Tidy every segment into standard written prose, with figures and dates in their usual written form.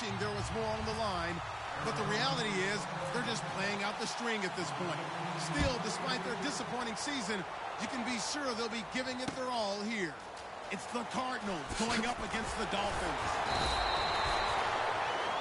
wishing there was more on the line, but the reality is they're just playing out the string at this point. Still, despite their disappointing season, you can be sure they'll be giving it their all here. It's the Cardinals going up against the Dolphins.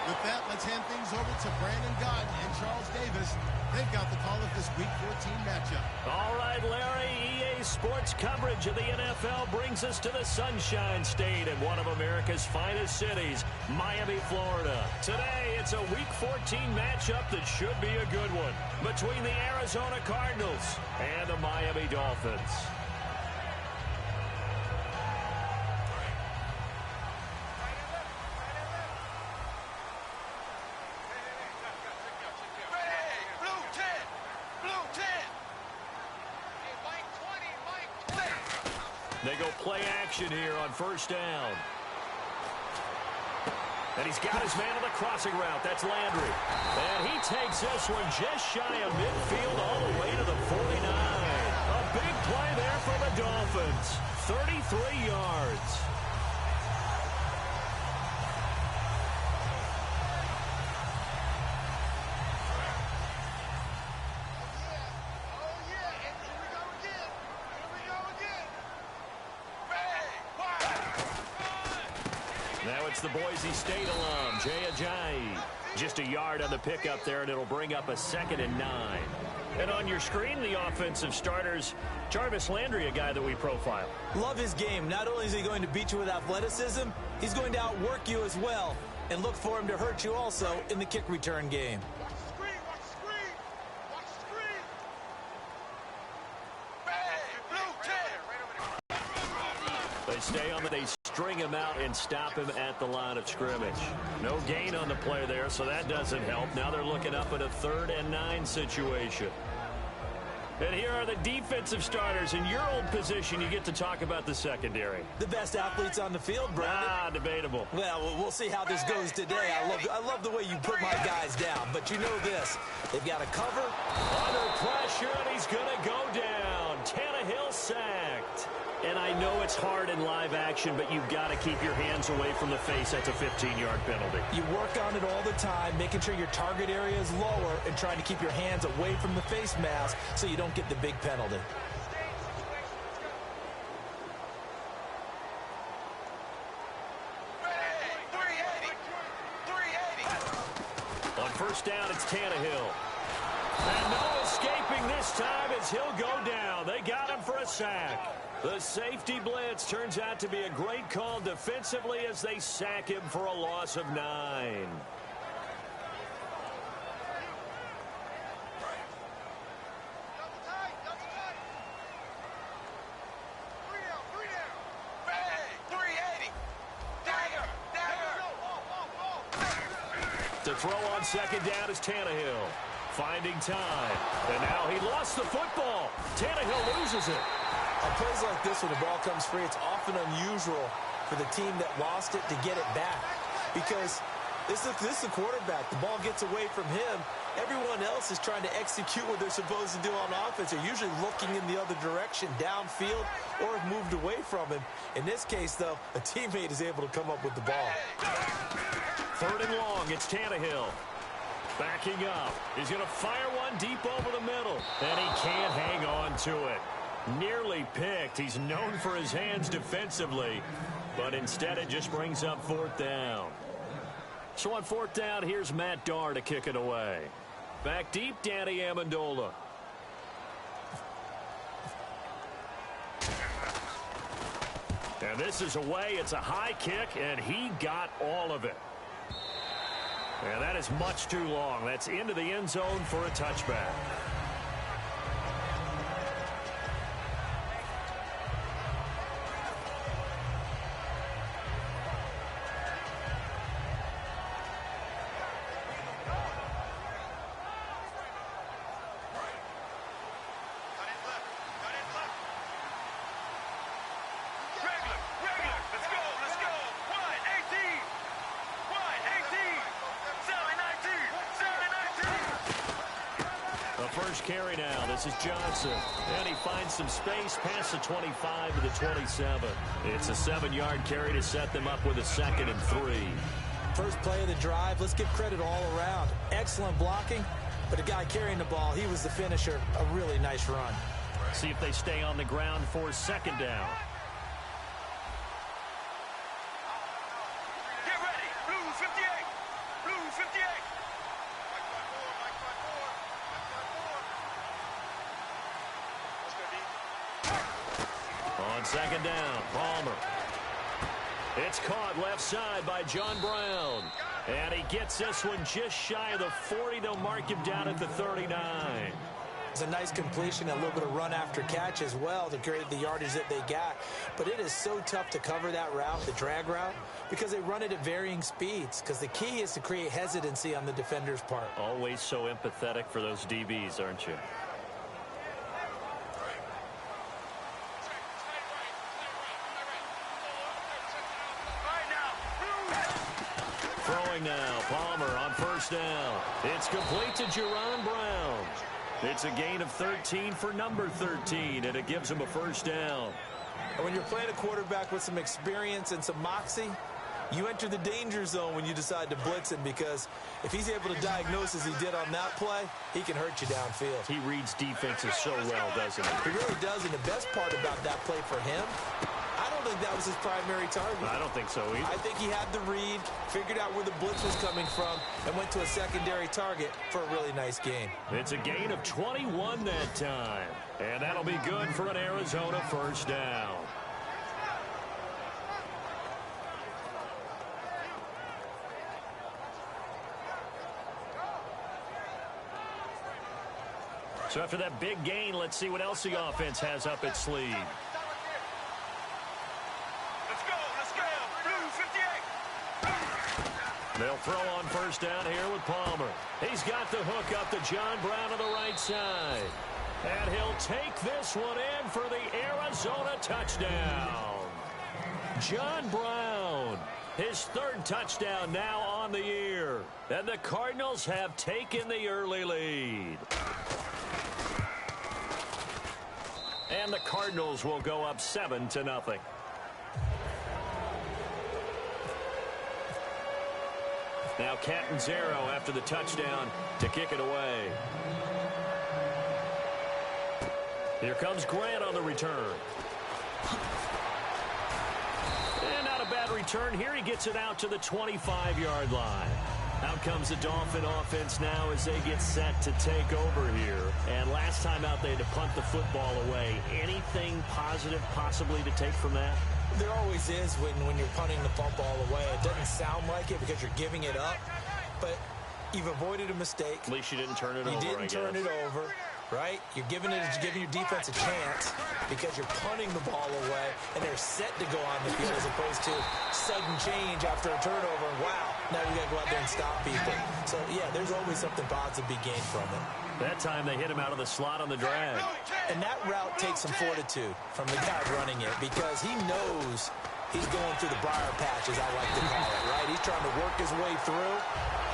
With that, let's hand things over to Brandon Godden and Charles Davis. They've got the call of this Week 14 matchup. All right, Larry, EA Sports coverage of the NFL brings us to the Sunshine State in one of America's finest cities, Miami, Florida. Today, it's a Week 14 matchup that should be a good one between the Arizona Cardinals and the Miami Dolphins. They go play action here on first down. And he's got his man on the crossing route. That's Landry. And he takes this one just shy of midfield all the way to the 49. A big play there for the Dolphins. 33 yards. Now it's the Boise State alum, Jay Ajayi. Just a yard on the pickup there, and it'll bring up a 2nd and 9. And on your screen, the offensive starters, Jarvis Landry, a guy that we profile. Love his game. Not only is he going to beat you with athleticism, he's going to outwork you as well. And look for him to hurt you also in the kick return game. Watch the screen, watch the screen, watch the screen. They stay on they string him out and stop him at the line of scrimmage. No gain on the play there, so that doesn't help. Now they're looking up at a 3rd and 9 situation. And here are the defensive starters. In your old position, you get to talk about the secondary. The best athletes on the field, Brandon. Debatable. Well, we'll see how this goes today. I love the way you put my guys down. But you know this. They've got a cover. Under pressure, and he's going to go down. Tannehill sacked. And I know it's hard in live action, but you've got to keep your hands away from the face. That's a 15-yard penalty. You work on it all the time, making sure your target area is lower and trying to keep your hands away from the face mask so you don't get the big penalty. On first down, it's Tannehill. And no escaping this time as he'll go down. They got him for a sack. The safety blitz turns out to be a great call defensively as they sack him for a loss of 9. To throw on second down is Tannehill. Finding time. And now he lost the football. Tannehill loses it. On plays like this, when the ball comes free, it's often unusual for the team that lost it to get it back. Because this is the quarterback. The ball gets away from him. Everyone else is trying to execute what they're supposed to do on offense. They're usually looking in the other direction, downfield, or have moved away from him. In this case, though, a teammate is able to come up with the ball. 3rd and long, it's Tannehill. Backing up. He's going to fire one deep over the middle. And he can't hang on to it. Nearly picked. He's known for his hands defensively, but instead it just brings up 4th down. So on 4th down, here's Matt Darr to kick it away. Back deep, Danny Amendola. And this is away. It's a high kick, and he got all of it. And that is much too long. That's into the end zone for a touchback. First carry now. This is Johnson. And he finds some space past the 25 to the 27. It's a 7-yard carry to set them up with a 2nd and 3. first play of the drive. Let's give credit all around. Excellent blocking, but the guy carrying the ball, he was the finisher. A really nice run. See if they stay on the ground for second down. Get ready. Blue 58. Blue 58. On second down, Palmer. It's caught left side by John Brown. And he gets this one just shy of the 40. They'll mark him down at the 39. It's a nice completion, a little bit of run after catch as well to create the yardage that they got. But it is so tough to cover that route, the drag route, because they run it at varying speeds. Because the key is to create hesitancy on the defender's part. Always so empathetic for those DBs, aren't you? Throwing now, Palmer on first down. It's complete to Jerron Brown. It's a gain of 13 for number 13, and it gives him a first down. When you're playing a quarterback with some experience and some moxie, you enter the danger zone when you decide to blitz him, because if he's able to diagnose as he did on that play, he can hurt you downfield. He reads defenses so well, doesn't he? He really does, and the best part about that play for him, I don't think that was his primary target. I don't think so either. I think he had the read, figured out where the blitz was coming from, and went to a secondary target for a really nice gain. It's a gain of 21 that time, and that'll be good for an Arizona first down. So after that big gain, let's see what else the offense has up its sleeve. Let's go. Blue 58. They'll throw on first down here with Palmer. He's got the hook up to John Brown on the right side. And he'll take this one in for the Arizona touchdown. John Brown, his third touchdown now on the year. And the Cardinals have taken the early lead. And the Cardinals will go up 7-0. Now Catanzaro after the touchdown to kick it away. Here comes Grant on the return. And not a bad return here. He gets it out to the 25-yard line. Out comes the Dolphin offense now as they get set to take over here. And last time out, they had to punt the football away. Anything positive possibly to take from that? There always is when you're punting the football away. It doesn't sound like it because you're giving it up, but you've avoided a mistake. At least you didn't turn it over, You didn't turn it over, right? You're giving your defense a chance because you're punting the ball away, and they're set to go on the field as opposed to sudden change after a turnover. And wow, now you got to go out there and stop people. So, yeah, there's always something positive to be gained from it. That time they hit him out of the slot on the drag. And that route takes some fortitude from the guy running it because he knows he's going through the briar patch, as I like to call it, right? He's trying to work his way through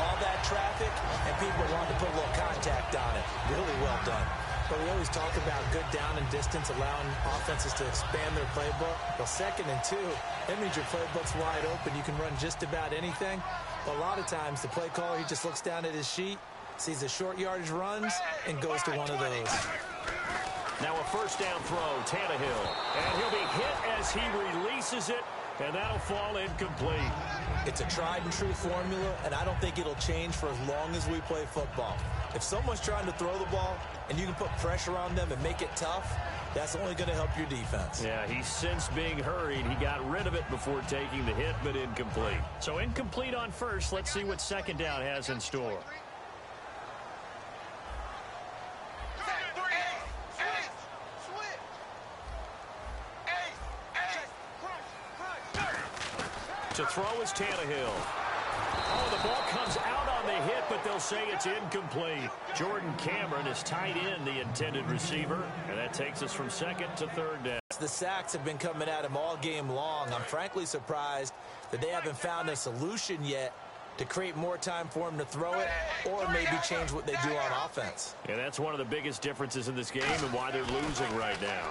all that traffic, and people want to put a little contact on it. Really well done. But we always talk about good down and distance, allowing offenses to expand their playbook. Well, 2nd and 2, that means your playbook's wide open. You can run just about anything. But a lot of times, the play caller, he just looks down at his sheet, sees the short yardage runs, and goes to one of those. Now a first down throw, Tannehill. And he'll be hit as he releases it, and that'll fall incomplete. It's a tried and true formula, and I don't think it'll change for as long as we play football. If someone's trying to throw the ball and you can put pressure on them and make it tough, that's only going to help your defense. Yeah, he sensed being hurried. He got rid of it before taking the hit, but incomplete. So incomplete on first. Let's see what second down has in store. To throw is Tannehill. Oh, the ball comes out on the hit, but they'll say it's incomplete. Jordan Cameron is tight end, the intended receiver, and that takes us from 2nd to 3rd down. The sacks have been coming at him all game long. I'm frankly surprised that they haven't found a solution yet to create more time for him to throw it or maybe change what they do on offense. And that's one of the biggest differences in this game and why they're losing right now.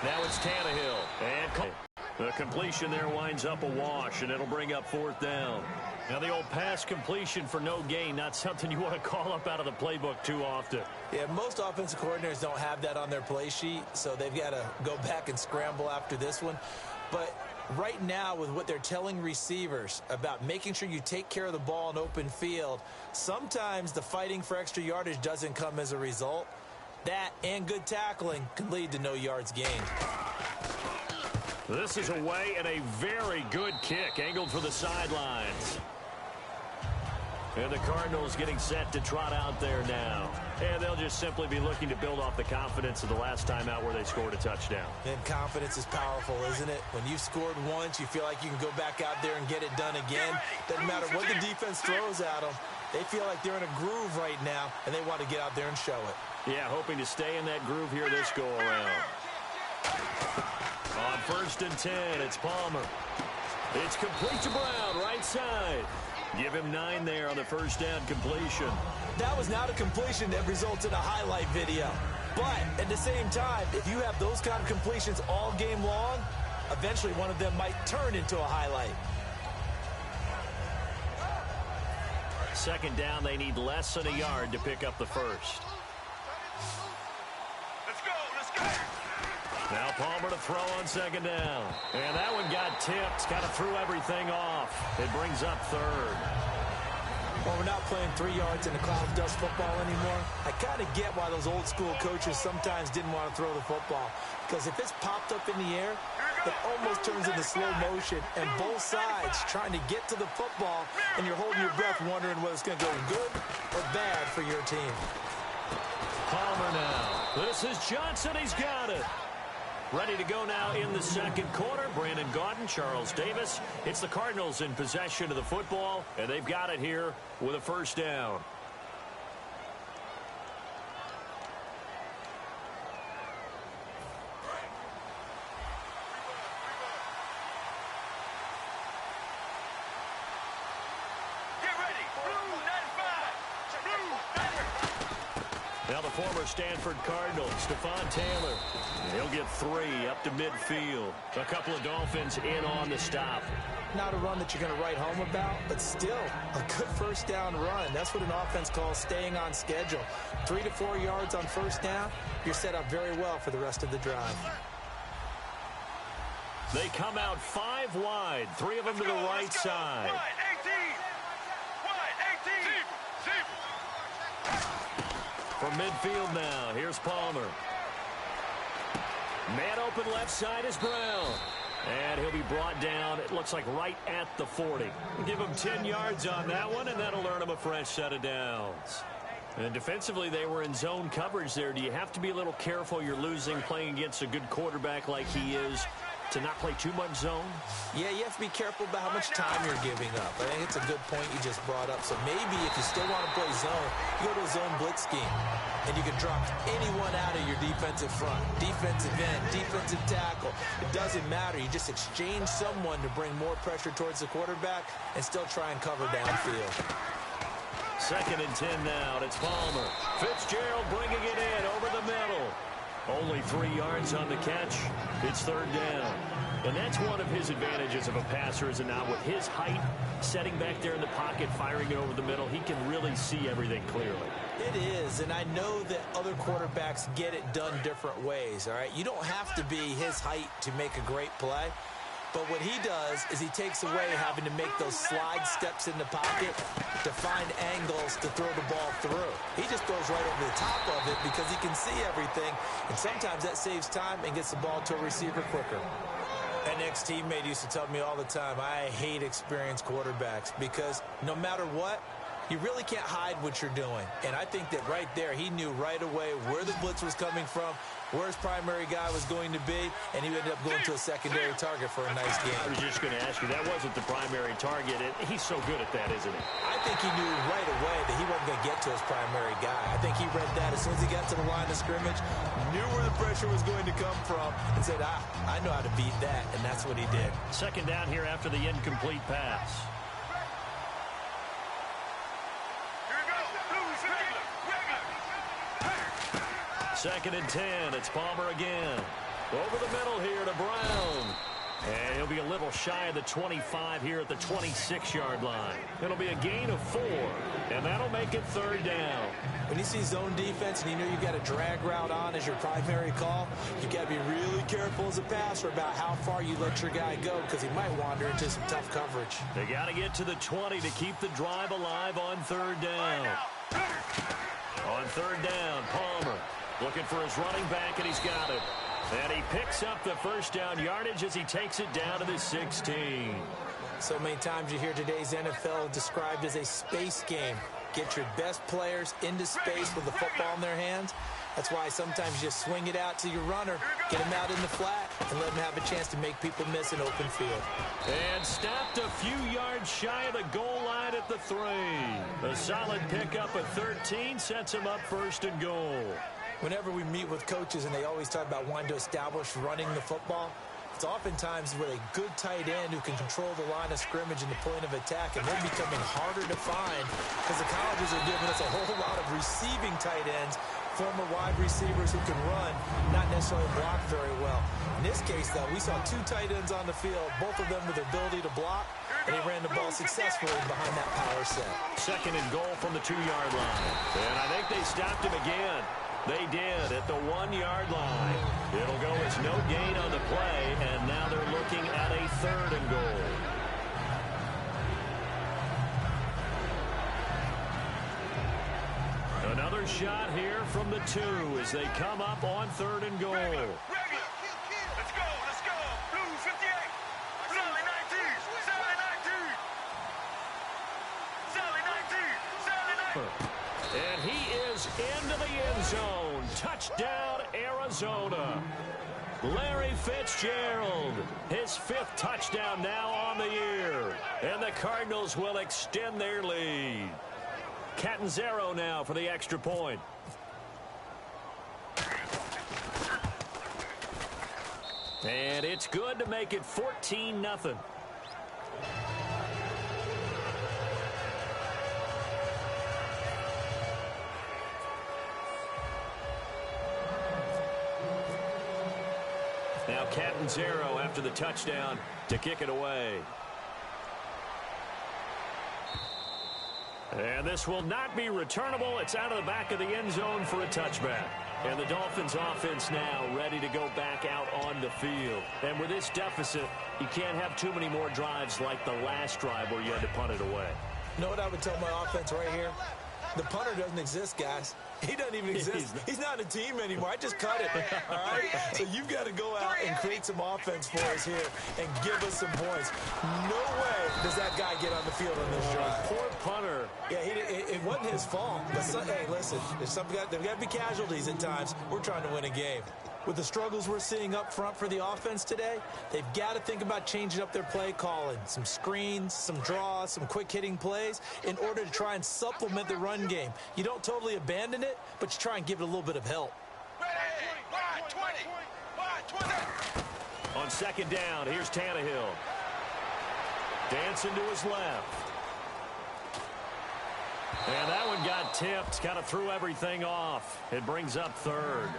Now it's Tannehill. And The completion there winds up a wash, and it'll bring up 4th down. Now, the old pass completion for no gain, not something you want to call up out of the playbook too often. Yeah, most offensive coordinators don't have that on their play sheet, so they've got to go back and scramble after this one. But right now, with what they're telling receivers about making sure you take care of the ball in open field, sometimes the fighting for extra yardage doesn't come as a result. That and good tackling can lead to no yards gained. This is away and a very good kick angled for the sidelines. And the Cardinals getting set to trot out there now. And they'll just simply be looking to build off the confidence of the last time out where they scored a touchdown. And confidence is powerful, isn't it? When you've scored once, you feel like you can go back out there and get it done again. Doesn't matter what the defense throws at them. They feel like they're in a groove right now, and they want to get out there and show it. Yeah, hoping to stay in that groove here this go-around. On 1st and 10, it's Palmer. It's complete to Brown, right side. Give him 9 there on the 1st down completion. That was not a completion that results in a highlight video. But at the same time, if you have those kind of completions all game long, eventually one of them might turn into a highlight. 2nd down, they need less than a yard to pick up the 1st. Let's go, let's go. Now Palmer to throw on 2nd down. And that one got tipped, kind of threw everything off. It brings up 3rd. Well, we're not playing 3 yards in a cloud of dust football anymore. I kind of get why those old school coaches sometimes didn't want to throw the football. Because if it's popped up in the air, it almost turns into slow motion. And both sides trying to get to the football, and you're holding your breath wondering whether it's going to go good or bad for your team. Palmer now. This is Johnson. He's got it. Ready to go now in the 2nd quarter. Brandon Gaudin, Charles Davis. It's the Cardinals in possession of the football, and they've got it here with a 1st down. Get ready. Blue 95. Blue 95. Now the former Stanford Cardinal, Stephon Taylor. He'll get 3 up to midfield. A couple of Dolphins in on the stop. Not a run that you're going to write home about, but still a good 1st down run. That's what an offense calls staying on schedule. 3 to 4 yards on 1st down, you're set up very well for the rest of the drive. They come out 5 wide, 3 of them to the right side. Wide 18. Wide 18. From midfield now, here's Palmer. Man open left side is Brown. And he'll be brought down, it looks like right at the 40. Give him 10 yards on that one, and that'll earn him a fresh set of downs. And defensively, they were in zone coverage there. Do you have to be a little careful? You're losing playing against a good quarterback like he is to not play too much zone? Yeah, you have to be careful about how much time you're giving up. I think it's a good point you just brought up. So maybe if you still want to play zone, you go to a zone blitz scheme. And you can drop anyone out of your defensive front, defensive end, defensive tackle. It doesn't matter. You just exchange someone to bring more pressure towards the quarterback and still try and cover downfield. 2nd and 10 now. It's Palmer. Fitzgerald bringing it in over the middle. Only 3 yards on the catch. It's 3rd down. And that's one of his advantages of a passer, is it not? With his height, setting back there in the pocket, firing it over the middle, he can really see everything clearly. It is, and I know that other quarterbacks get it done different ways, all right? You don't have to be his height to make a great play. But what he does is he takes away having to make those slide steps in the pocket to find angles to throw the ball through. He just throws right over the top of it because he can see everything, and sometimes that saves time and gets the ball to a receiver quicker. An ex-teammate used to tell me all the time, I hate experienced quarterbacks because no matter what, you really can't hide what you're doing. And I think that right there, he knew right away where the blitz was coming from, where his primary guy was going to be, and he ended up going to a secondary target for a nice game. I was just going to ask you, that wasn't the primary target. He's so good at that, isn't he? I think he knew right away that he wasn't going to get to his primary guy. I think he read that as soon as he got to the line of scrimmage, knew where the pressure was going to come from, and said, I know how to beat that, and that's what he did. 2nd down here after the incomplete pass. 2nd and 10. It's Palmer again. Over the middle here to Brown. And he'll be a little shy of the 25 here at the 26-yard line. It'll be a gain of 4, and that'll make it 3rd down. When you see zone defense and you know you've got a drag route on as your primary call, you've got to be really careful as a passer about how far you let your guy go because he might wander into some tough coverage. They got to get to the 20 to keep the drive alive on 3rd down. On 3rd down, Palmer looking for his running back, and he's got it. And he picks up the 1st down yardage as he takes it down to the 16. So many times you hear today's NFL described as a space game. Get your best players into space with the football in their hands. That's why sometimes you just swing it out to your runner, get him out in the flat, and let him have a chance to make people miss an open field. And stopped a few yards shy of the goal line at the 3. A solid pickup at 13 sets him up 1st and goal. Whenever we meet with coaches and they always talk about wanting to establish running the football, it's oftentimes with a good tight end who can control the line of scrimmage and the point of attack, and they're becoming harder to find because the colleges are giving us a whole lot of receiving tight ends, former wide receivers who can run, not necessarily block very well. In this case, though, we saw 2 tight ends on the field, both of them with the ability to block, and he ran the ball successfully behind that power set. 2nd and goal from the 2-yard line. And I think they stopped him again. They did at the 1-yard line. It'll go as no gain on the play, and now they're looking at a 3rd and goal. Another shot here from the 2 as they come up on 3rd and goal. Regular. Let's go, let's go. Blue 58. Sally 19. Sally 19. Sally 19. Sally 19. And he is into the end zone. Touchdown, Arizona. Larry Fitzgerald, his 5th touchdown now on the year. And the Cardinals will extend their lead. Catanzaro now for the extra point. And it's good to make it 14-0. Now Catanzaro after the touchdown to kick it away. And this will not be returnable. It's out of the back of the end zone for a touchback. And the Dolphins offense now ready to go back out on the field. And with this deficit, you can't have too many more drives like the last drive where you had to punt it away. You know what I would tell my offense right here? The punter doesn't exist, guys. He doesn't even exist. He's not a team anymore. I just cut it, all right? So you've got to go out and create some offense for us here and give us some points. No way does that guy get on the field on this drive. Poor punter. Yeah, it wasn't his fault. But hey, listen, there's got to be casualties at times. We're trying to win a game. With the struggles we're seeing up front for the offense today, they've got to think about changing up their play calling. Some screens, some draws, some quick-hitting plays in order to try and supplement the run game. You don't totally abandon it, but you try and give it a little bit of help. On 2nd down, here's Tannehill. Dancing to his left. And that one got tipped, kind of threw everything off. It brings up 3rd.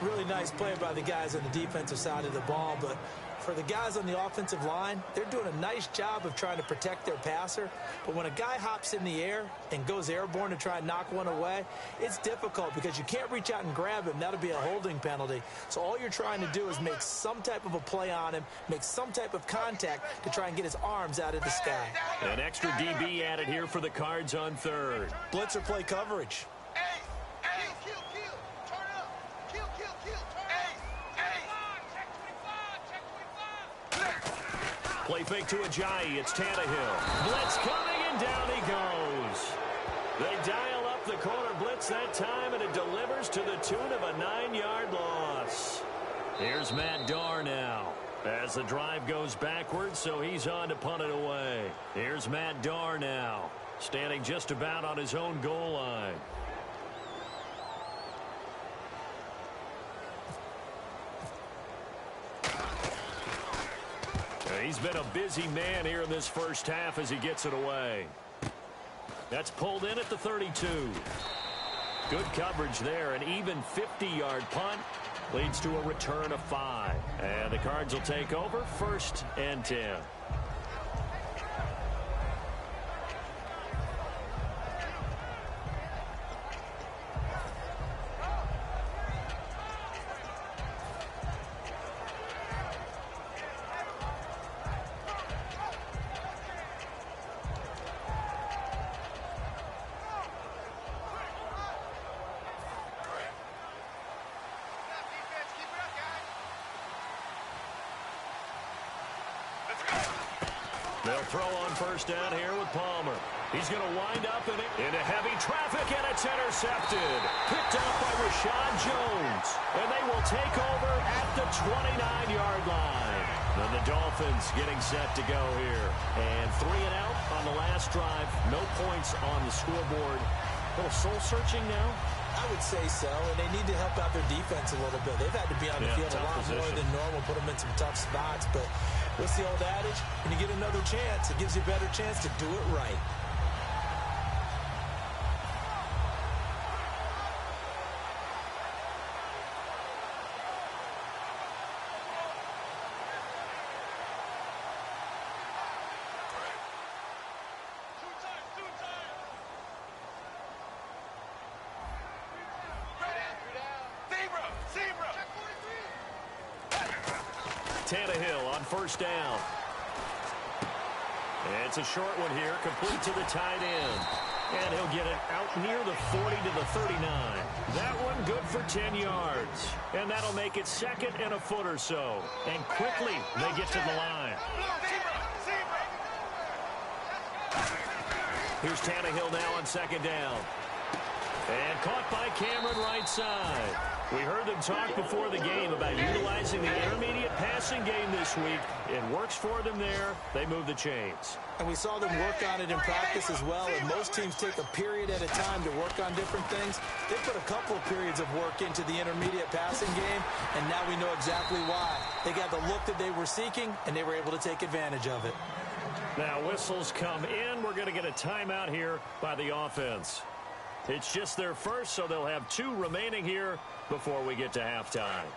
Really nice play by the guys on the defensive side of the ball, but for the guys on the offensive line, they're doing a nice job of trying to protect their passer. But when a guy hops in the air and goes airborne to try and knock one away, it's difficult because you can't reach out and grab him. That'll be a holding penalty. So all you're trying to do is make some type of a play on him, make some type of contact to try and get his arms out of the sky. An extra DB added here for the Cards on 3rd. Blitzer play coverage. Play fake to Ajayi. It's Tannehill. Blitz coming, and down he goes. They dial up the corner blitz that time, and it delivers to the tune of a 9-yard loss. Here's Matt Darr now as the drive goes backwards, so he's on to punt it away. Here's Matt Darr now, standing just about on his own goal line. He's been a busy man here in this first half as he gets it away. That's pulled in at the 32. Good coverage there. An even 50-yard punt. leads to a return of 5. And the Cards will take over 1st and 10. They'll throw on 1st down here with Palmer. He's going to wind up into heavy traffic, and it's intercepted. Picked up by Rashad Jones. And they will take over at the 29-yard line. And the Dolphins getting set to go here. And 3 and out on the last drive. No points on the scoreboard. A little soul-searching now. I would say so, and they need to help out their defense a little bit. They've had to be on the field a lot more than normal, put them in some tough spots. But what's the old adage? When you get another chance, it gives you a better chance to do it right. Tannehill on 1st down. And it's a short one here, complete to the tight end. And he'll get it out near the 40 to the 39. That one good for 10 yards. And that'll make it 2nd and a foot or so. And quickly they get to the line. Here's Tannehill now on 2nd down. And caught by Cameron right side. We heard them talk before the game about utilizing the intermediate passing game this week. It works for them there. They move the chains. And we saw them work on it in practice as well. And most teams take a period at a time to work on different things. They put a couple of periods of work into the intermediate passing game, and now we know exactly why. They got the look that they were seeking, and they were able to take advantage of it. Now whistles come in. We're going to get a timeout here by the offense. It's just their first, so they'll have 2 remaining here before we get to halftime.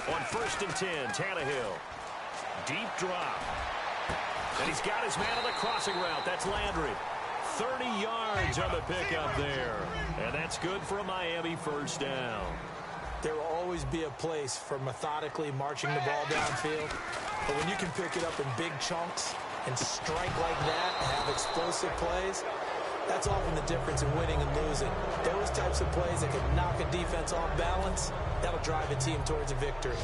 On 1st and 10, Tannehill. Deep drop. And he's got his man on the crossing route. That's Landry. 30 yards on the pickup there. And that's good for a Miami 1st down. There will always be a place for methodically marching the ball downfield. But when you can pick it up in big chunks and strike like that and have explosive plays, that's often the difference in winning and losing. Those types of plays that can knock a defense off balance, that'll drive a team towards a victory.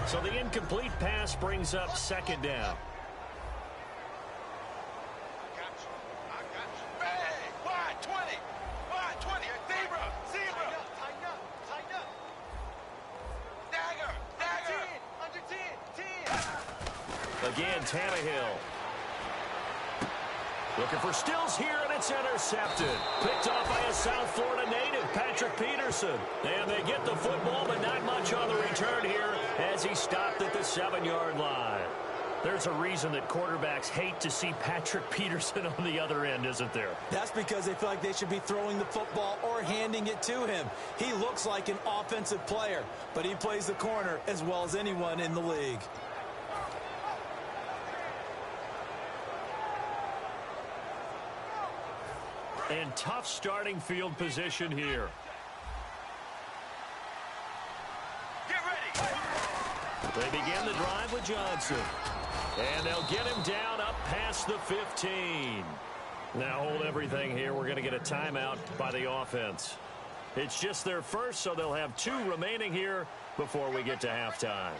So the incomplete pass brings up 2nd down. Again, Tannehill. Looking for Stills here, and it's intercepted. Picked off by a South Florida native, Patrick Peterson. And they get the football, but not much on the return here as he stopped at the 7-yard line. There's a reason that quarterbacks hate to see Patrick Peterson on the other end, isn't there? That's because they feel like they should be throwing the football or handing it to him. He looks like an offensive player, but he plays the corner as well as anyone in the league. And tough starting field position here. Get ready. They begin the drive with Johnson. And they'll get him down up past the 15. Now hold everything here. We're going to get a timeout by the offense. It's just their first, so they'll have 2 remaining here before we get to halftime.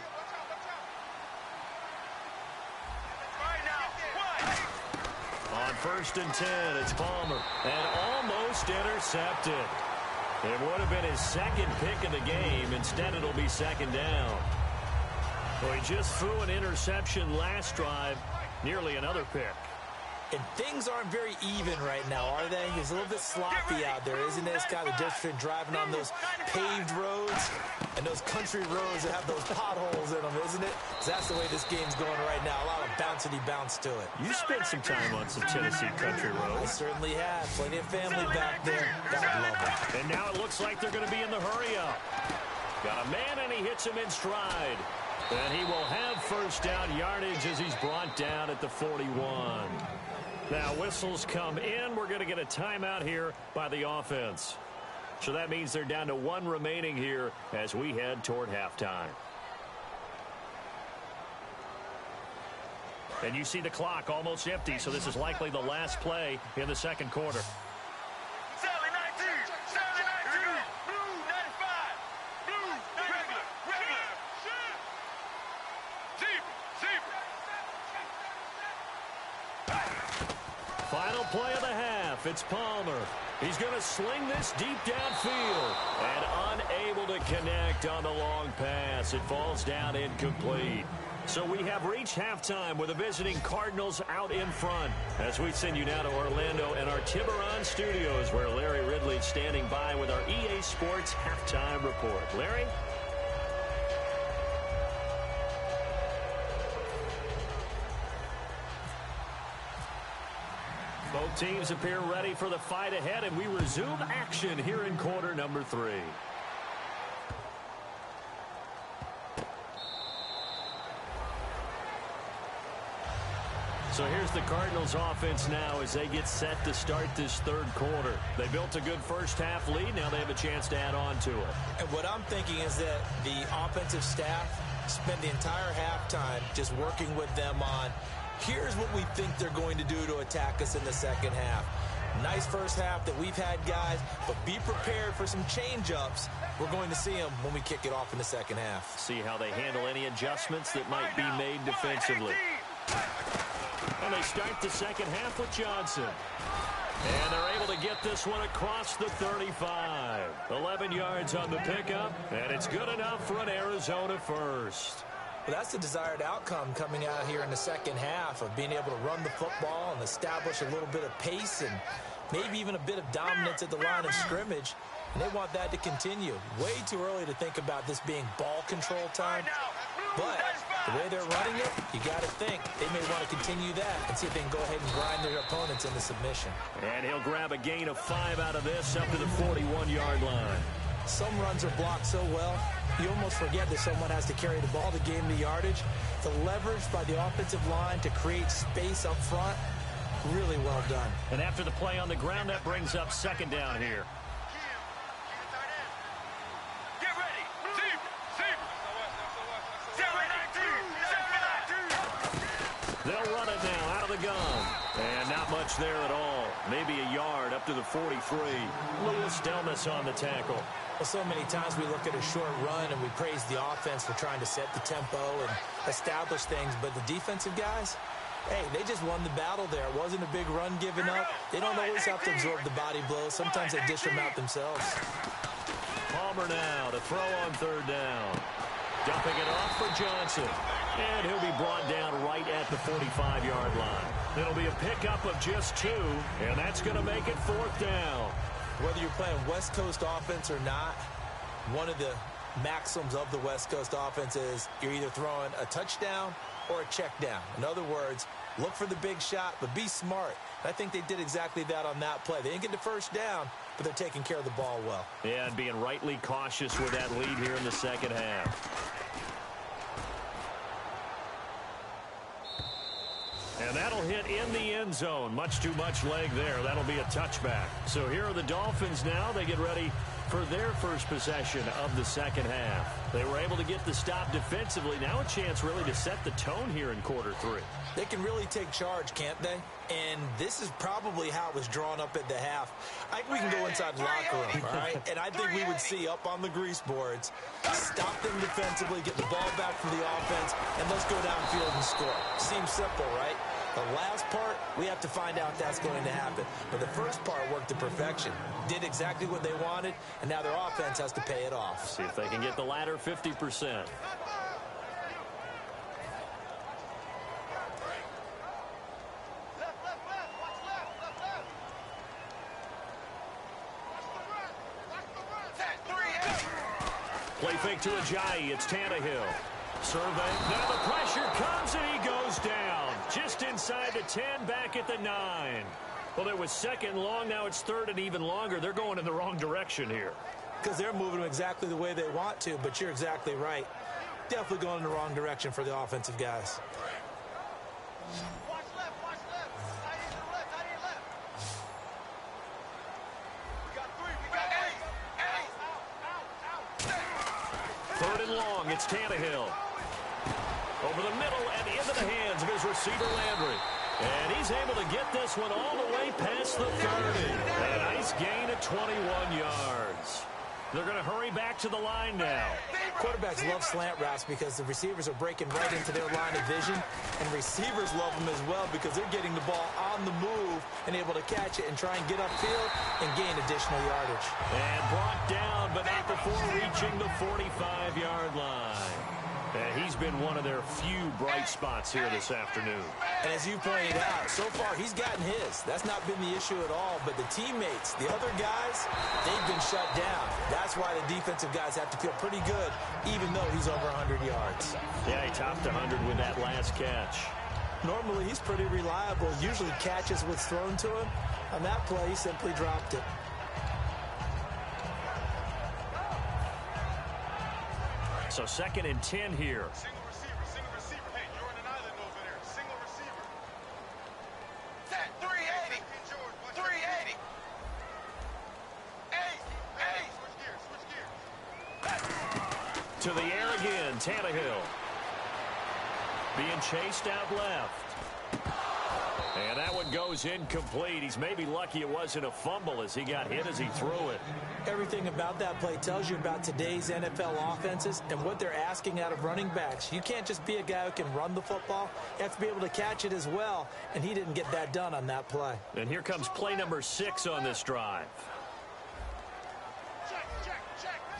On 1st and 10, it's Palmer. And almost intercepted. It would have been his 2nd pick of the game. Instead, it'll be 2nd down. Well, he just threw an interception last drive. Nearly another pick. And things aren't very even right now, are they? It's a little bit sloppy out there, isn't it? It's kind of the difference between driving on those paved roads and those country roads that have those potholes in them, isn't it? 'Cause that's the way this game's going right now. A lot of bouncy bounce to it. You spent some time on some Tennessee country I roads. certainly have. Plenty of family back there. God love them. And now it looks like they're going to be in the hurry-up. Got a man, and he hits him in stride. And he will have first down yardage as he's brought down at the 41. Now, whistles come in. We're going to get a timeout here by the offense. So that means they're down to one remaining here as we head toward halftime. And you see the clock almost empty, so this is likely the last play in the second quarter. Sally 19, Sally 19, blue 95, blue regular, zebra. Final play of the half. It's Palmer. He's going to sling this deep downfield and unable to connect on the long pass. It falls down incomplete. So we have reached halftime with the visiting Cardinals out in front as we send you now to Orlando and our Tiburon studios where Larry Ridley's standing by with our EA Sports halftime report. Larry? Both teams appear ready for the fight ahead, and we resume action here in quarter number 3. So here's the Cardinals offense now as they get set to start this third quarter. They built a good first half lead. Now they have a chance to add on to it. And what I'm thinking is that the offensive staff spent the entire halftime just working with them on, here's what we think they're going to do to attack us in the second half. Nice first half that we've had, guys, but be prepared for some change-ups. We're going to see them when we kick it off in the second half. See how they handle any adjustments that might be made defensively. And they start the second half with Johnson. And they're able to get this one across the 35. 11 yards on the pickup, and it's good enough for an Arizona first. Well, that's the desired outcome coming out here in the second half of being able to run the football and establish a little bit of pace and maybe even a bit of dominance at the line of scrimmage. And they want that to continue. Way too early to think about this being ball control time. But the way they're running it, you got to think they may want to continue that and see if they can go ahead and grind their opponents into submission. And he'll grab a gain of 5 out of this up to the 41-yard line. Some runs are blocked so well, you almost forget that someone has to carry the ball to gain the yardage. The leverage by the offensive line to create space up front, really well done. And after the play on the ground, that brings up second down here. Get ready, zebra. They'll run it now out of the gun. And not much there at all. Maybe a yard up to the 43. Lewis Delmas on the tackle. Well, so many times we look at a short run and we praise the offense for trying to set the tempo and establish things. But the defensive guys, hey, they just won the battle there. It wasn't a big run given up. They don't always have to absorb the body blows. Sometimes they dish them out themselves. Palmer now to throw on third down. Dumping it off for Johnson. And he'll be brought down right at the 45-yard line. It'll be a pickup of just 2, and that's going to make it fourth down. Whether you're playing West Coast offense or not, one of the maxims of the West Coast offense is you're either throwing a touchdown or a check down. In other words, look for the big shot, but be smart. I think they did exactly that on that play. They didn't get the first down, but they're taking care of the ball well. Yeah, and being rightly cautious with that lead here in the second half. And that'll hit in the end zone. Much too much leg there. That'll be a touchback. So here are the Dolphins now. They get ready for their first possession of the second half. They were able to get the stop defensively. Now a chance really to set the tone here in quarter 3. They can really take charge, can't they? And this is probably how it was drawn up at the half. I think we can go inside the locker room, all right? And I think we would see up on the grease boards, stop them defensively, get the ball back from the offense, and let's go downfield and score. Seems simple, right? The last part, we have to find out if that's going to happen. But the first part worked to perfection. Did exactly what they wanted, and now their offense has to pay it off. See if they can get the latter 50%. Play fake to Ajayi. It's Tannehill. Survey. Now the pressure comes, and he goes down. Just inside the 10, back at the 9. Well, it was second long. Now it's third and even longer. They're going in the wrong direction here. Because they're moving them exactly the way they want to, but you're exactly right. Definitely going in the wrong direction for the offensive guys. Watch left, watch left. Side to the left, side to your left. We got three, we got eight. Out. Third and long. It's Tannehill. Over the middle and into the hands of his receiver, Landry. And he's able to get this one all the way past the 30. A nice gain of 21 yards. They're going to hurry back to the line now. Quarterbacks love slant routes because the receivers are breaking right into their line of vision, and receivers love them as well because they're getting the ball on the move and able to catch it and try and get upfield and gain additional yardage. And brought down, but not before reaching the 45-yard line. And he's been one of their few bright spots here this afternoon. And as you pointed out, so far he's gotten his. That's not been the issue at all. But the teammates, the other guys, they've been shut down. That's why the defensive guys have to feel pretty good, even though he's over 100 yards. Yeah, he topped 100 with that last catch. Normally he's pretty reliable. Usually catches what's thrown to him. On that play, he simply dropped it. So second and 10 here. Single receiver. Hey, you're on an island over there. Single receiver. Set, 380. 380. Hey. Switch gears. To the air again, Tannehill. Being chased out left. And that one goes incomplete. He's maybe lucky it wasn't a fumble as he got hit as he threw it. Everything about that play tells you about today's NFL offenses and what they're asking out of running backs. You can't just be a guy who can run the football. You have to be able to catch it as well, and he didn't get that done on that play. And here comes play number 6 on this drive.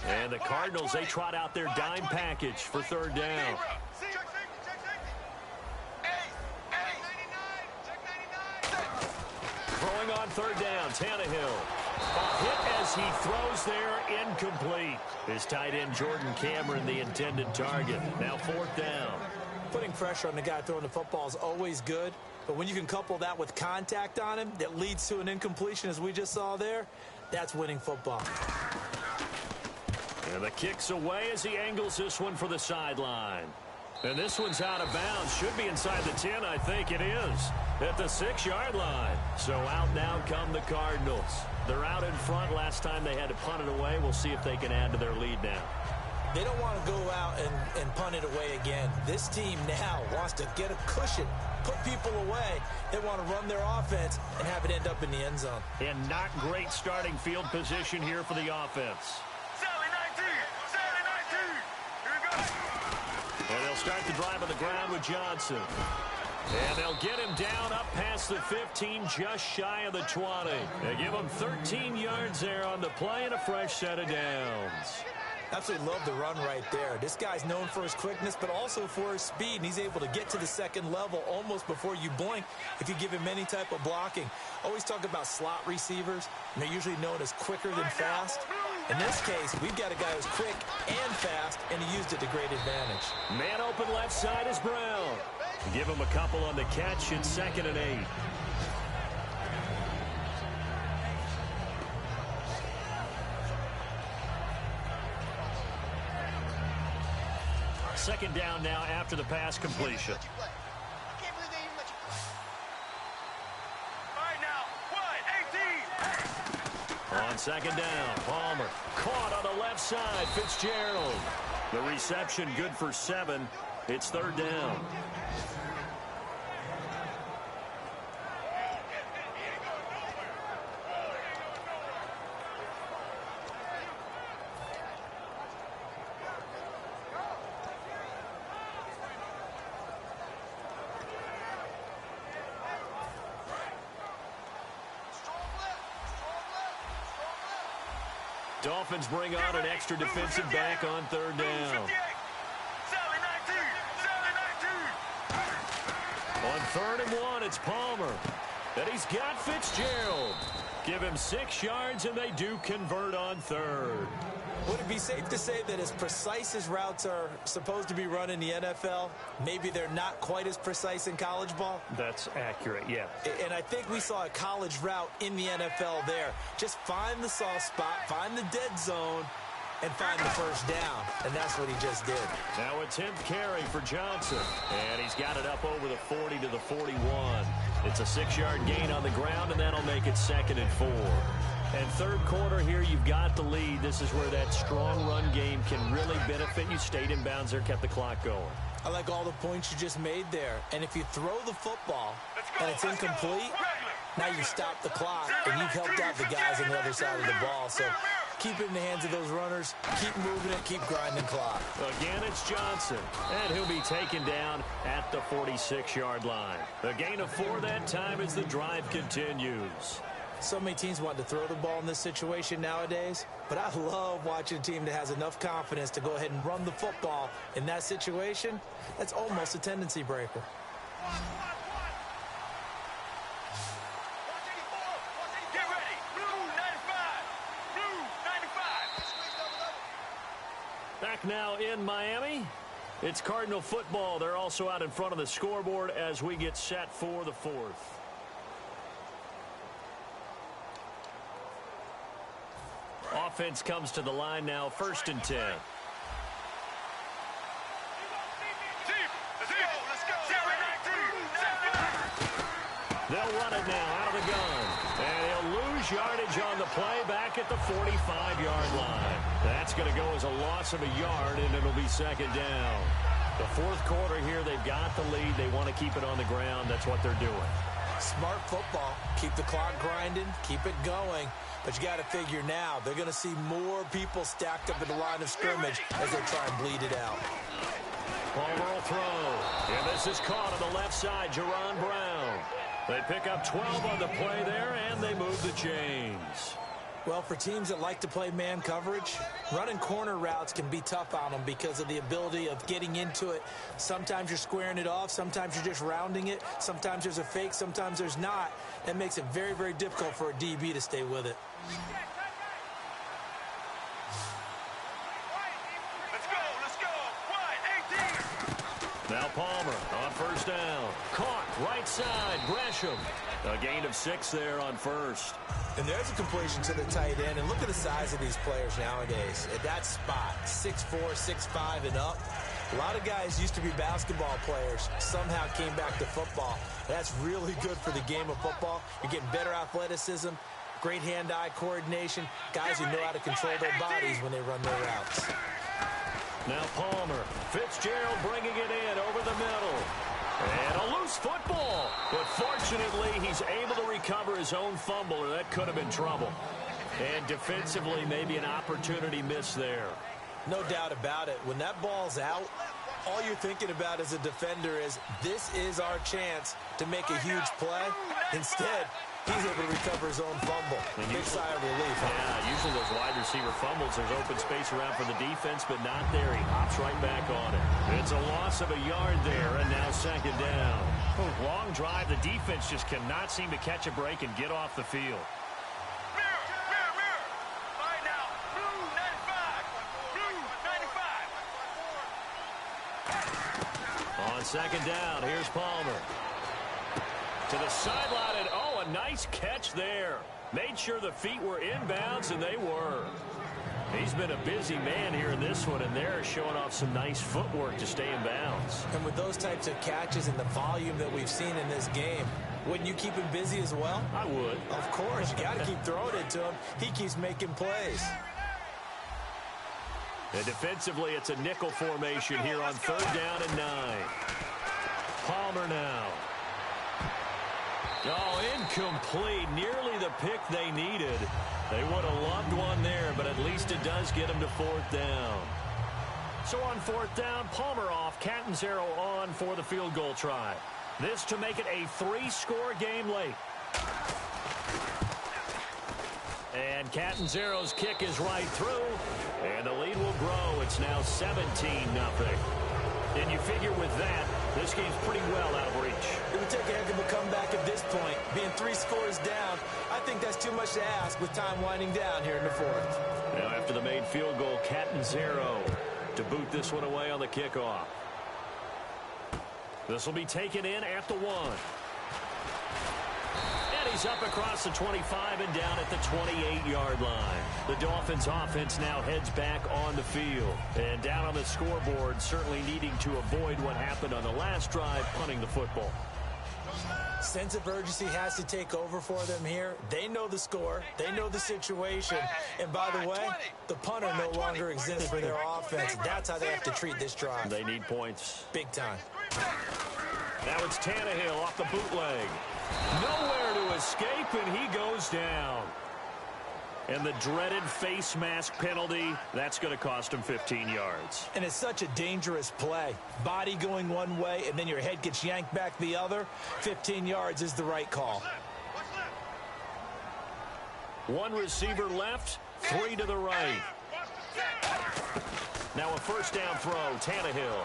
And the Cardinals, they trot out their dime package for third down. Throwing on third down, Tannehill. A hit as he throws there, incomplete. His tight end, Jordan Cameron, the intended target. Now fourth down. Putting pressure on the guy throwing the football is always good, but when you can couple that with contact on him that leads to an incompletion, as we just saw there, that's winning football. And the kick's away as he angles this one for the sideline. And this one's out of bounds. Should be inside the 10, I think it is. At the 6-yard line. So out now come the Cardinals. They're out in front. Last time they had to punt it away. We'll see if they can add to their lead now. They don't want to go out and punt it away again. This team now wants to get a cushion, put people away. They want to run their offense and have it end up in the end zone. And not great starting field position here for the offense. Sally 19. Here we go. And they'll start the drive on the ground with Johnson. And they'll get him down up past the 15, just shy of the 20. They give him 13 yards there on the play and a fresh set of downs. Absolutely love the run right there. This guy's known for his quickness, but also for his speed, and he's able to get to the second level almost before you blink if you give him any type of blocking. Always talk about slot receivers, and they're usually known as quicker than fast. In this case, we've got a guy who's quick and fast, and he used it to great advantage. Man open left side is Brown. Give him a couple on the catch in 2nd and 8. Second down now after the pass completion. All right, now, 18. On second down, Palmer caught on the left side, Fitzgerald. The reception good for 7. It's third down. Dolphins bring on an extra defensive back on third down. Sally 19. On 3rd and 1, it's Palmer. And he's got Fitzgerald. Give him 6 yards, and they do convert on third. Would it be safe to say that as precise as routes are supposed to be run in the NFL, maybe they're not quite as precise in college ball? That's accurate, yeah. And I think we saw a college route in the NFL there. Just find the soft spot, find the dead zone, and find the first down. And that's what he just did. Now a 10th carry for Johnson. And he's got it up over the 40 to the 41. It's a 6-yard gain on the ground, and that'll make it 2nd and 4. And third quarter here, you've got the lead. This is where that strong run game can really benefit you. Stayed in bounds there, kept the clock going. I like all the points you just made there. And if you throw the football and it's incomplete, now you stop the clock, and you've helped out the guys on the other side of the ball. So keep it in the hands of those runners. Keep moving it. Keep grinding clock. Again, it's Johnson. And he'll be taken down at the 46-yard line. A gain of 4 that time as the drive continues. So many teams want to throw the ball in this situation nowadays, but I love watching a team that has enough confidence to go ahead and run the football in that situation. That's almost a tendency breaker. Get ready. Blue 95. Blue 95. Back now in Miami. It's Cardinal football. They're also out in front of the scoreboard as we get set for the 4th. Offense comes to the line now, 1st and 10. They'll run it now out of the gun. And he'll lose yardage on the play back at the 45-yard line. That's going to go as a loss of a yard, and it'll be 2nd down. The 4th quarter here, they've got the lead. They want to keep it on the ground. That's what they're doing. Smart football. Keep the clock grinding. Keep it going. But you got to figure now, they're going to see more people stacked up at the line of scrimmage as they try and bleed it out. Palmer will throw. And this is caught on the left side, Jerron Brown. They pick up 12 on the play there, and they move the chains. Well, for teams that like to play man coverage, running corner routes can be tough on them because of the ability of getting into it. Sometimes you're squaring it off. Sometimes you're just rounding it. Sometimes there's a fake. Sometimes there's not. That makes it very, very difficult for a DB to stay with it. Let's go. Wide, 18. Now Palmer on 1st down. Caught right side, Gresham. A gain of 6 there on 1st. And there's a completion to the tight end. And look at the size of these players nowadays. At that spot, 6'4", 6'5", and up. A lot of guys used to be basketball players, somehow came back to football. That's really good for the game of football. You're getting better athleticism, great hand-eye coordination, guys who know how to control their bodies when they run their routes. Now Palmer, Fitzgerald bringing it in over the middle. And a loose football. But fortunately, he's able to recover his own fumble, or that could have been trouble. And defensively, maybe an opportunity missed there. No doubt about it. When that ball's out, all you're thinking about as a defender is, this is our chance to make a huge play. Instead, he's able to recover his own fumble. Big sigh of relief. Yeah, usually those wide receiver fumbles, there's open space around for the defense, but not there. He hops right back on it. It's a loss of a yard there, and now 2nd down. Long drive. The defense just cannot seem to catch a break and get off the field. On 2nd down, here's Palmer. To the sideline, and oh, a nice catch there. Made sure the feet were inbounds, and they were. He's been a busy man here in this one, and they're showing off some nice footwork to stay in bounds. And with those types of catches and the volume that we've seen in this game, wouldn't you keep him busy as well? I would. Of course. You got to keep throwing it to him. He keeps making plays. And defensively, it's a nickel formation here on 3rd down and 9. Palmer now. Oh, incomplete. Nearly the pick they needed. They would have loved one there, but at least it does get them to 4th down. So on 4th down, Palmer off, Catanzaro on for the field goal try. This to make it a 3-score game late. And Catanzaro's kick is right through, and the lead will grow. It's now 17-0. And you figure with that, This game's pretty well out of reach. It would take a heck of a comeback at this point. Being 3 scores down, I think that's too much to ask with time winding down here in the fourth. Now after the made field goal, Cat and 0 to boot this one away on the kickoff. This will be taken in at the 1. And he's up across the 25 and down at the 28-yard line. The Dolphins offense now heads back on the field. And down on the scoreboard, certainly needing to avoid what happened on the last drive, punting the football. Sense of urgency has to take over for them here. They know the score. They know the situation. And by the way, the punter no longer exists for their offense. That's how they have to treat this drive. They need points. Big time. Now it's Tannehill off the bootleg. Nowhere to escape, and he goes down. And the dreaded face mask penalty, that's going to cost him 15 yards. And it's such a dangerous play. Body going one way, and then your head gets yanked back the other. 15 yards is the right call. One receiver left, 3 to the right. Now a first down throw, Tannehill.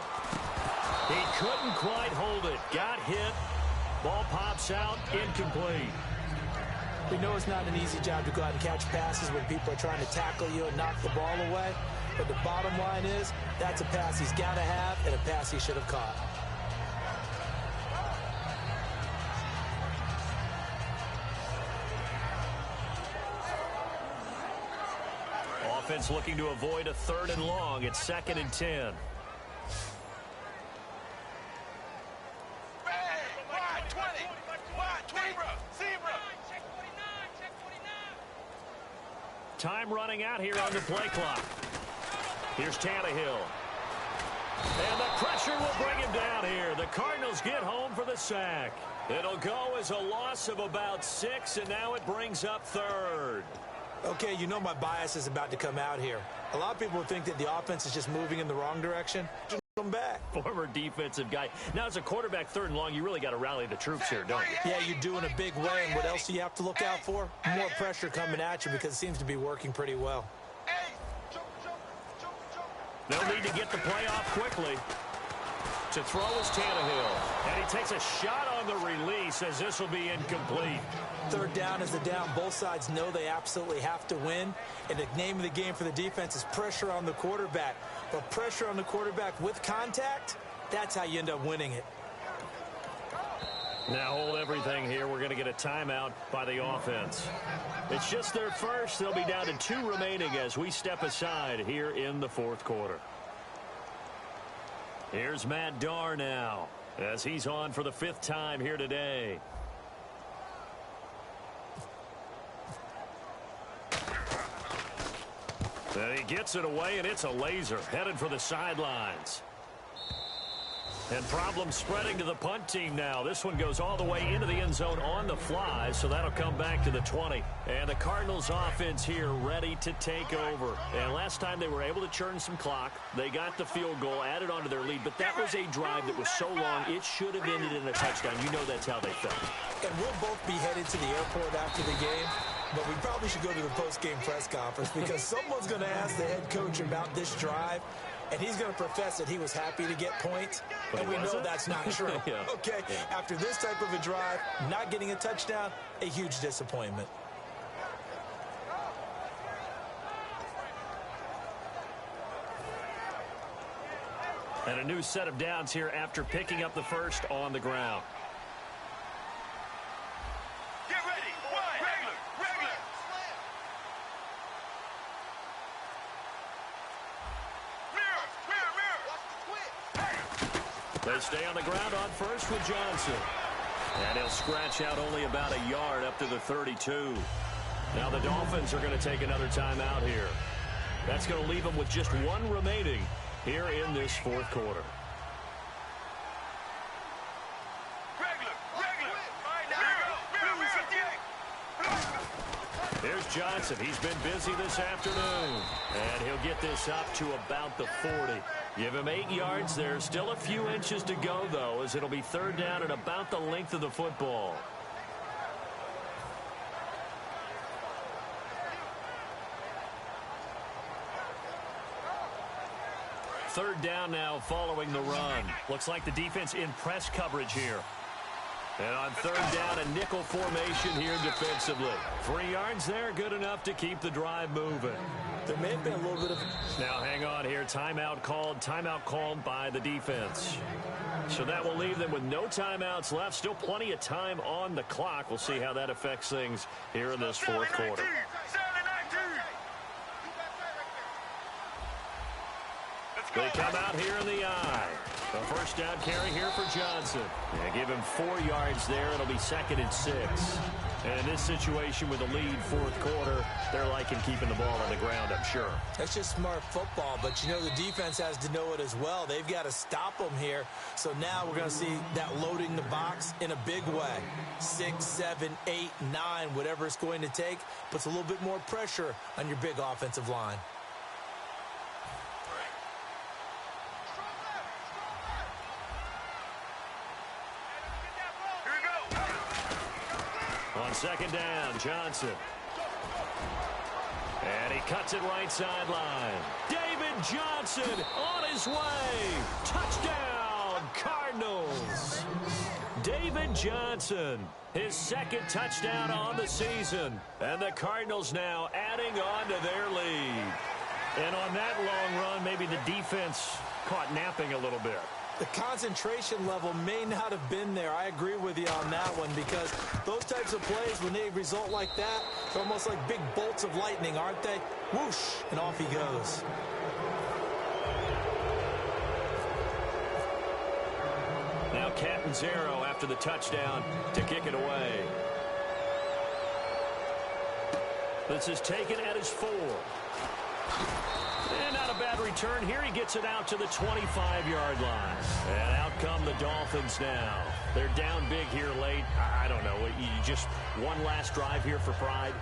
He couldn't quite hold it. Got hit. Ball pops out, incomplete. We know it's not an easy job to go out and catch passes when people are trying to tackle you and knock the ball away. But the bottom line is, that's a pass he's got to have and a pass he should have caught. Offense looking to avoid a 3rd and long. It's 2nd and 10. Time running out here on the play clock. Here's Tannehill. And the pressure will bring him down here. The Cardinals get home for the sack. It'll go as a loss of about 6, and now it brings up 3rd. Okay, you know my bias is about to come out here. A lot of people think that the offense is just moving in the wrong direction. Just come back. Former defensive guy. Now, as a quarterback, 3rd and long, you really got to rally the troops here, don't you? Yeah, you do in a big way. And what else do you have to look out for? More pressure coming at you because it seems to be working pretty well. They'll need to get the play off quickly. To throw is Tannehill. And he takes a shot on the release as this will be incomplete. 3rd down is the down. Both sides know they absolutely have to win. And the name of the game for the defense is pressure on the quarterback. But pressure on the quarterback with contact, that's how you end up winning it. Now hold everything here. We're going to get a timeout by the offense. It's just their first. They'll be down to 2 remaining as we step aside here in the 4th quarter. Here's Matt Darr now as he's on for the 5th time here today. And he gets it away, and it's a laser headed for the sidelines. And problems spreading to the punt team now. This one goes all the way into the end zone on the fly, so that'll come back to the 20. And the Cardinals offense here ready to take over. And last time they were able to churn some clock. They got the field goal, added on to their lead, but that was a drive that was so long it should have ended in a touchdown. You know that's how they felt. And we'll both be headed to the airport after the game. But we probably should go to the post-game press conference because someone's going to ask the head coach about this drive, and he's going to profess that he was happy to get points, and we know that's not true. Yeah. Okay, after this type of a drive, not getting a touchdown, a huge disappointment. And a new set of downs here after picking up the first on the ground. They stay on the ground on first with Johnson. And he'll scratch out only about a yard up to the 32. Now the Dolphins are going to take another timeout here. That's going to leave them with just 1 remaining here in this 4th quarter. Here's Johnson. He's been busy this afternoon. And he'll get this up to about the 40. Give him 8 yards. There's still a few inches to go, though, as it'll be 3rd down at about the length of the football. third down now following the run. Looks like the defense in press coverage here. And on third down, a nickel formation here defensively. 3 yards there, good enough to keep the drive moving. There may have been a little bit of... Now hang on here. Timeout called by the defense. So that will leave them with no timeouts left. Still plenty of time on the clock. We'll see how that affects things here in this fourth quarter. They come out here in the eye. A first down carry here for Johnson. Yeah, give him 4 yards there. It'll be 2nd and 6. And in this situation with the lead fourth quarter, they're liking keeping the ball on the ground, I'm sure. That's just smart football, but you know the defense has to know it as well. They've got to stop them here. So now we're going to see that loading the box in a big way. 6, 7, 8, 9, whatever it's going to take, puts a little bit more pressure on your big offensive line. On second down, Johnson. And he cuts it right sideline. David Johnson on his way. Touchdown, Cardinals. David Johnson, his 2nd touchdown on the season. And the Cardinals now adding on to their lead. And on that long run, maybe the defense caught napping a little bit. The concentration level may not have been there. I agree with you on that one because those types of plays, when they result like that, they're almost like big bolts of lightning, aren't they? Whoosh, and off he goes. Now Catanzaro after the touchdown to kick it away. This is taken at his 4. And not a bad return here. He gets it out to the 25-yard line. And out come the Dolphins now. They're down big here late. I don't know. You just one last drive here for pride.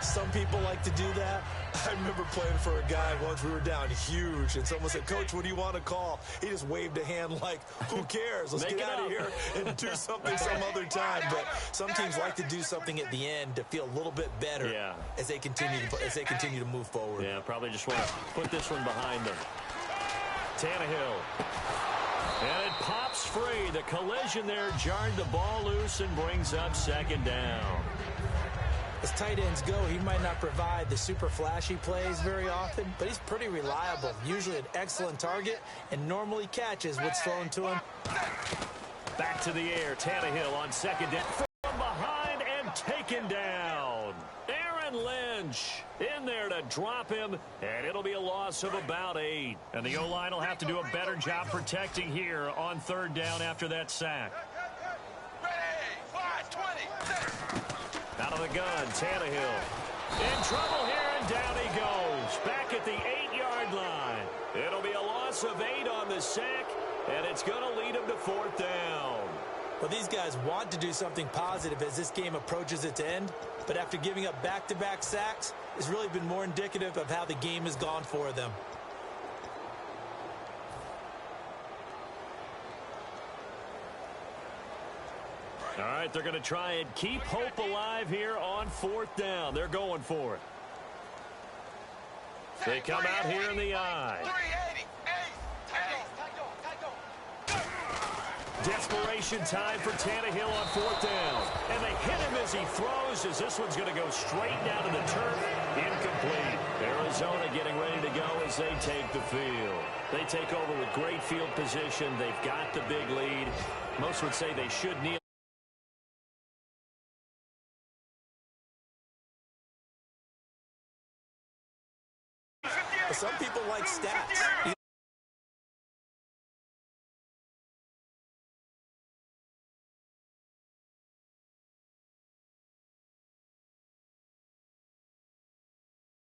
Some people like to do that. I remember playing for a guy once. We were down huge, and someone said, "Coach, what do you want to call?" He just waved a hand like, "Who cares? Let's get out of here and do something some other time." But some teams like to do something at the end to feel a little bit better as they continue to move forward. Yeah, probably just want to put this one behind them. Tannehill. And it pops free. The collision there jarred the ball loose and brings up 2nd down. As tight ends go, he might not provide the super flashy plays very often, but he's pretty reliable, usually an excellent target, and normally catches what's thrown to him. Back to the air, Tannehill on 2nd down. From behind and taken down. Aaron Lynch in there to drop him, and it'll be a loss of about 8. And the O-line will have to do a better job protecting here on 3rd down after that sack. Out of the gun, Tannehill. In trouble here, and down he goes. Back at the 8-yard line. It'll be a loss of 8 on the sack, and it's going to lead him to 4th down. Well, these guys want to do something positive as this game approaches its end, but after giving up back-to-back sacks, it's really been more indicative of how the game has gone for them. All right, they're going to try and keep hope alive here on 4th down. They're going for it. They come out here in the eye. Desperation time for Tannehill on 4th down. And they hit him as he throws, as this one's going to go straight down to the turf. Incomplete. Arizona getting ready to go as they take the field. They take over with great field position. They've got the big lead. Most would say they should kneel. Some people like stats.